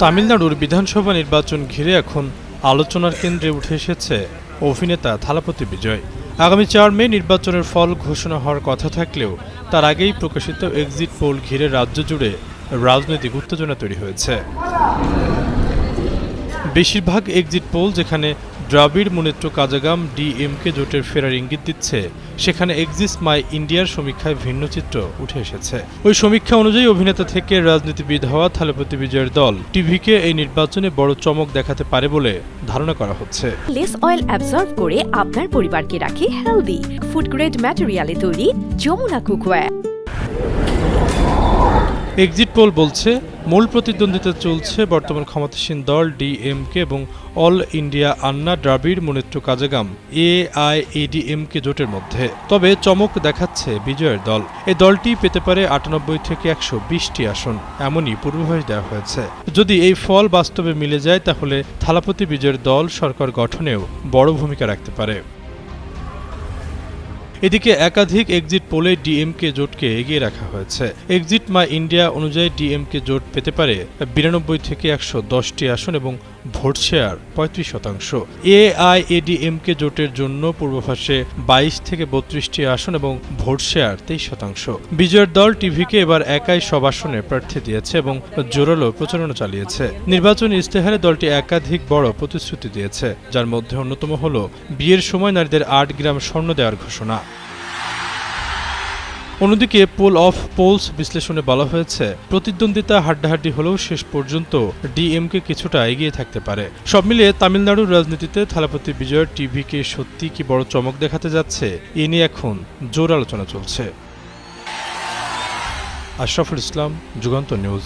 তামিলনাড়ুর বিধানসভা নির্বাচন ঘিরে এখন আলোচনার কেন্দ্রে উঠে এসেছে অভিনেতা থালাপতি বিজয়। আগামী ৪ মে নির্বাচনের ফল ঘোষণা হওয়ার কথা থাকলেও তার আগেই প্রকাশিত এক্সিট পোল ঘিরে রাজ্য জুড়ে রাজনৈতিক উত্তেজনা তৈরি হয়েছে। বেশিরভাগ এক্সিট পোল যেখানে দ্রাবিড় মুনেত্র কাজাগাম ডিএমকে জোটের ফেরার ইঙ্গিত দিচ্ছে, সেখানে এক্সিস্ট মাই ইন্ডিয়ার সমীক্ষায় ভিন্ন চিত্র উঠে এসেছে। ওই সমীক্ষা অনুযায়ী অভিনেতা থেকে রাজনীতিবিদ হওয়া থালাপতি বিজয়ের দল টিভিকে এই নির্বাচনে বড় চমক দেখাতে পারে বলে ধারণা করা হচ্ছে। লেস অয়েল অ্যাবজর্ব করে আপনার পরিবারকে রাখে হেলদি ফুড গ্রেড ম্যাটেরিয়ালে তৈরি যমুনা কুকওয়্যার। এক্সিট পোল বলছে মূল প্রতিদ্বন্দ্বিতা চলছে বর্তমান ক্ষমতাসীন দল ডিএমকে এবং অল ইন্ডিয়া আন্না দ্রাবিড় মুনেত্র কাজাগাম এআইএডিএমকে জোটের মধ্যে। তবে চমক দেখাচ্ছে বিজয়ের দল। এই দলটি পেতে পারে ৯৮ থেকে ১২০টি আসন, এমনই পূর্বাভাস দেওয়া হয়েছে। যদি এই ফল বাস্তবে মিলে যায় তাহলে থালাপতি বিজয়ের দল সরকার গঠনেও বড় ভূমিকা রাখতে পারে। এদিকে একাধিক এক্সিট পোলে ডিএমকে জোটকে এগিয়ে রাখা হয়েছে। এক্সিট মাই ইন্ডিয়া অনুযায়ী ডিএমকে জোট পেতে পারে ৯২ থেকে ১১০টি আসন এবং ভোট শেয়ার ৩৫%। এআইএডিএমকে জোটের জন্য পূর্বাভাসে ২২ থেকে ৩২টি আসন এবং ভোট শেয়ার ২৩%। বিজয়ের দল টিভিকে এবার একাই সব আসনে প্রার্থী দিয়েছে এবং জোরালো প্রচারণা চালিয়েছে। নির্বাচনী ইশতেহারে দলটি একাধিক বড় প্রতিশ্রুতি দিয়েছে, যার মধ্যে অন্যতম হল বিয়ের সময় নারীদের ৮ গ্রাম স্বর্ণ দেওয়ার ঘোষণা। অন্যদিকে পোল অফ পোলস বিশ্লেষণে বলা হয়েছে, প্রতিদ্বন্দ্বিতা হাড্ডাহাড্ডি হলেও শেষ পর্যন্ত ডিএমকে কিছুটা এগিয়ে থাকতে পারে। সব মিলিয়ে তামিলনাড়ুর রাজনীতিতে থালাপতি বিজয়ের টিভিকে সত্যি কি বড় চমক দেখাতে যাচ্ছে, এ নিয়ে এখন জোর আলোচনা চলছে। আশরাফুল ইসলাম, যুগান্তর নিউজ।